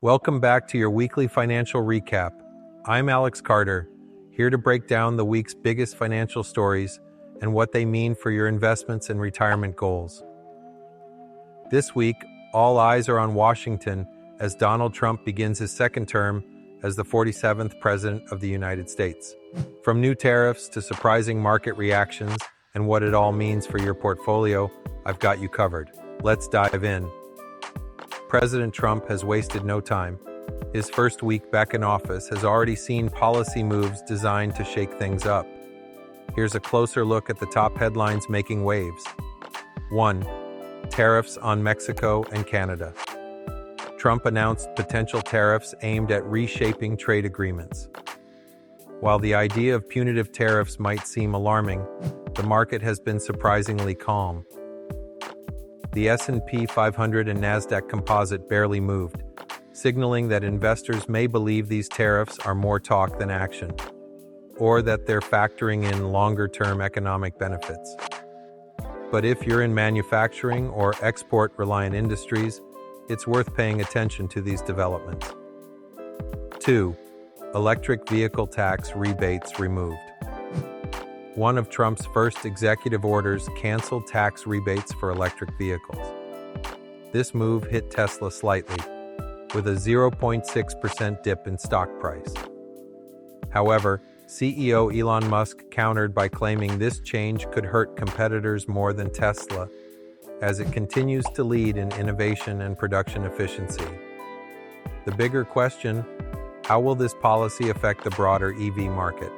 Welcome back to your weekly financial recap. I'm Alex Carter, here to break down the week's biggest financial stories and what they mean for your investments and retirement goals. This week, all eyes are on Washington as Donald Trump begins his second term as the 47th President of the United States. From new tariffs to surprising market reactions and what it all means for your portfolio, I've got you covered. Let's dive in. President Trump has wasted no time. His first week back in office has already seen policy moves designed to shake things up. Here's a closer look at the top headlines making waves. 1. Tariffs on Mexico and Canada. Trump announced potential tariffs aimed at reshaping trade agreements. While the idea of punitive tariffs might seem alarming, the market has been surprisingly calm. The S&P 500 and Nasdaq Composite barely moved, signaling that investors may believe these tariffs are more talk than action, or that they're factoring in longer-term economic benefits. But if you're in manufacturing or export-reliant industries, it's worth paying attention to these developments. 2. Electric vehicle tax rebates removed. One of Trump's first executive orders canceled tax rebates for electric vehicles. This move hit Tesla slightly, with a 0.6% dip in stock price. However, CEO Elon Musk countered by claiming this change could hurt competitors more than Tesla, as it continues to lead in innovation and production efficiency. The bigger question: how will this policy affect the broader EV market?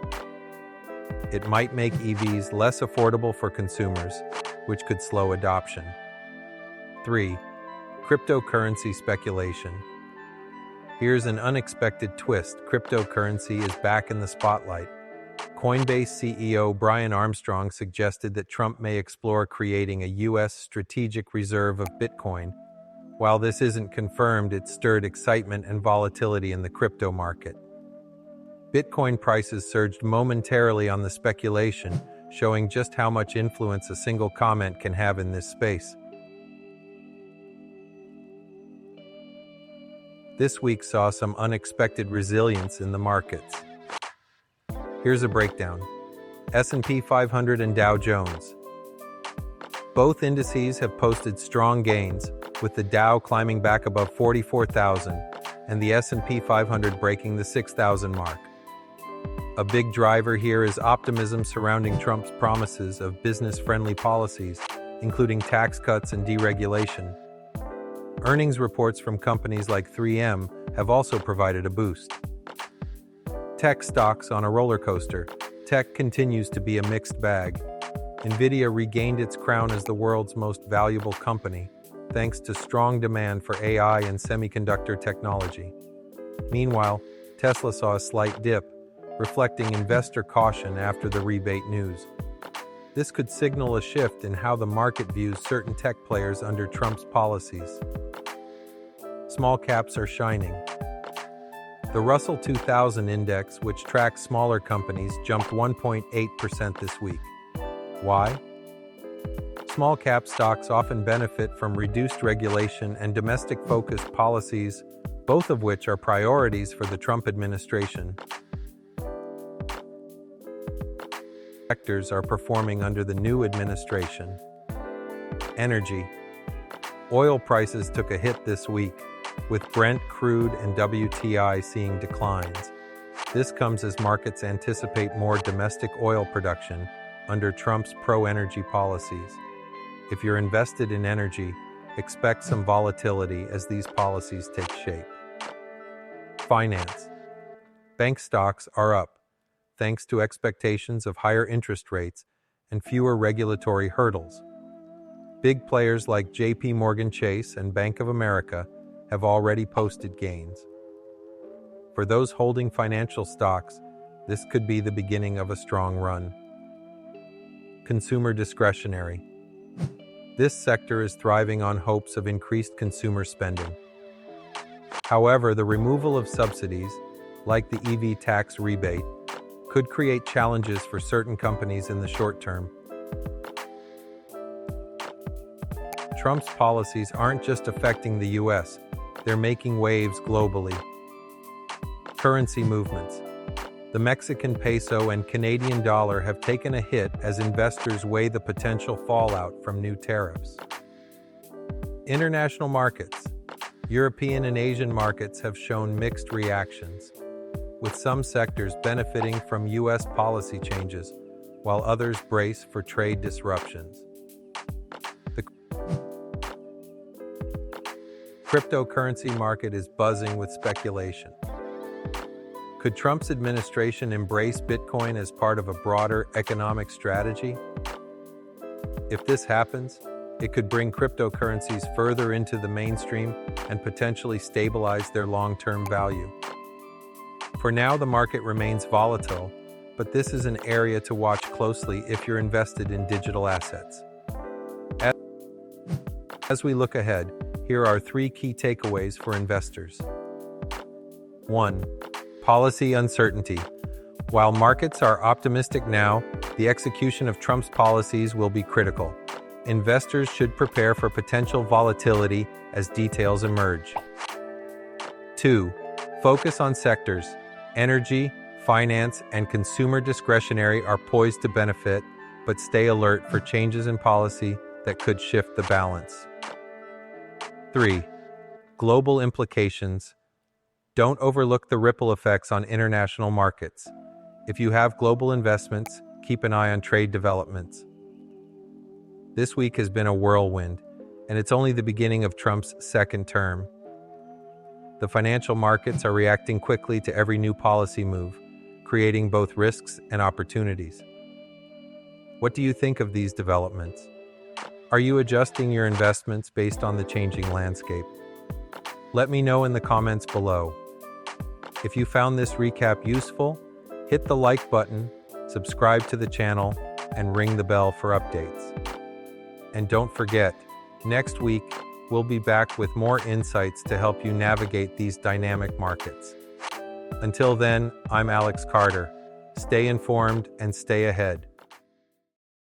It might make EVs less affordable for consumers, which could slow adoption. 3. Cryptocurrency speculation. Here's an unexpected twist. Cryptocurrency is back in the spotlight. Coinbase CEO Brian Armstrong suggested that Trump may explore creating a U.S. strategic reserve of Bitcoin. While this isn't confirmed, it stirred excitement and volatility in the crypto market. Bitcoin prices surged momentarily on the speculation, showing just how much influence a single comment can have in this space. This week saw some unexpected resilience in the markets. Here's a breakdown. S&P 500 and Dow Jones. Both indices have posted strong gains, with the Dow climbing back above 44,000 and the S&P 500 breaking the 6,000 mark. A big driver here is optimism surrounding Trump's promises of business-friendly policies, including tax cuts and deregulation. Earnings reports from companies like 3M have also provided a boost. Tech stocks on a roller coaster. Tech continues to be a mixed bag. Nvidia regained its crown as the world's most valuable company, thanks to strong demand for AI and semiconductor technology. Meanwhile, Tesla saw a slight dip, reflecting investor caution after the rebate news. This could signal a shift in how the market views certain tech players under Trump's policies. Small caps are shining. The Russell 2000 index, which tracks smaller companies, jumped 1.8% this week. Why? Small cap stocks often benefit from reduced regulation and domestic-focused policies, both of which are priorities for the Trump administration. Sectors are performing under the new administration. Energy. Oil prices took a hit this week, with Brent crude and WTI seeing declines. This comes as markets anticipate more domestic oil production under Trump's pro-energy policies. If you're invested in energy, expect some volatility as these policies take shape. Finance. Bank stocks are up, thanks to expectations of higher interest rates and fewer regulatory hurdles. Big players like JP Morgan Chase and Bank of America have already posted gains. For those holding financial stocks, this could be the beginning of a strong run. Consumer discretionary. This sector is thriving on hopes of increased consumer spending. However, the removal of subsidies, like the EV tax rebate, could create challenges for certain companies in the short term. Trump's policies aren't just affecting the U.S., They're making waves globally. Currency movements. The Mexican peso and Canadian dollar have taken a hit as investors weigh the potential fallout from new tariffs. International markets. European and Asian markets have shown mixed reactions, with some sectors benefiting from U.S. policy changes, while others brace for trade disruptions. The cryptocurrency market is buzzing with speculation. Could Trump's administration embrace Bitcoin as part of a broader economic strategy? If this happens, it could bring cryptocurrencies further into the mainstream and potentially stabilize their long-term value. For now, the market remains volatile, but this is an area to watch closely if you're invested in digital assets. As we look ahead, here are 3 key takeaways for investors. 1. Policy uncertainty. While markets are optimistic now, the execution of Trump's policies will be critical. Investors should prepare for potential volatility as details emerge. 2. Focus on sectors. Energy, finance, and consumer discretionary are poised to benefit, but stay alert for changes in policy that could shift the balance. 3. Global implications. Don't overlook the ripple effects on international markets. If you have global investments, keep an eye on trade developments. This week has been a whirlwind, and it's only the beginning of Trump's second term. The financial markets are reacting quickly to every new policy move, creating both risks and opportunities. What do you think of these developments? Are you adjusting your investments based on the changing landscape? Let me know in the comments below. If you found this recap useful, hit the like button, subscribe to the channel, and ring the bell for updates. And don't forget, next week, we'll be back with more insights to help you navigate these dynamic markets. Until then, I'm Alex Carter. Stay informed and stay ahead.